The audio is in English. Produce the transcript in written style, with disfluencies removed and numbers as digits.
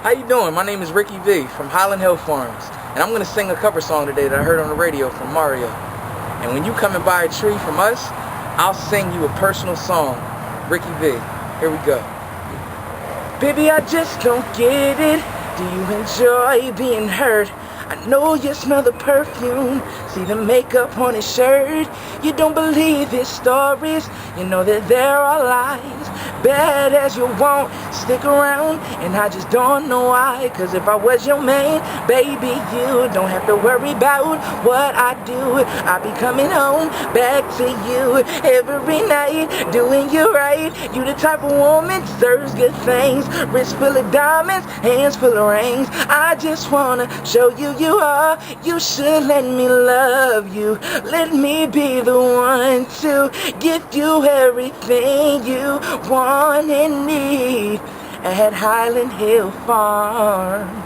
How you doing? My name is Ricky V from Highland Hill Farms, and I'm going to sing a cover song today that I heard on the radio from Mario. And when you come and buy a tree from us, I'll sing you a personal song. Ricky V. Here we go. Baby, I just don't get it. Do you enjoy being hurt? I know you smell the perfume, see the makeup on his shirt. You don't believe his stories, you know that there are lies. Bad as you won't stick around, and I just don't know why. Cause if I was your man, baby, you don't have to worry about what I do. I'll be coming home back to you every night, doing you right. You the type of woman deserves good things. Wrist full of diamonds, hands full of rings. I just wanna show you you are. You should let me love you. Let me be the one to give you everything you want and need at Highland Hill Farm.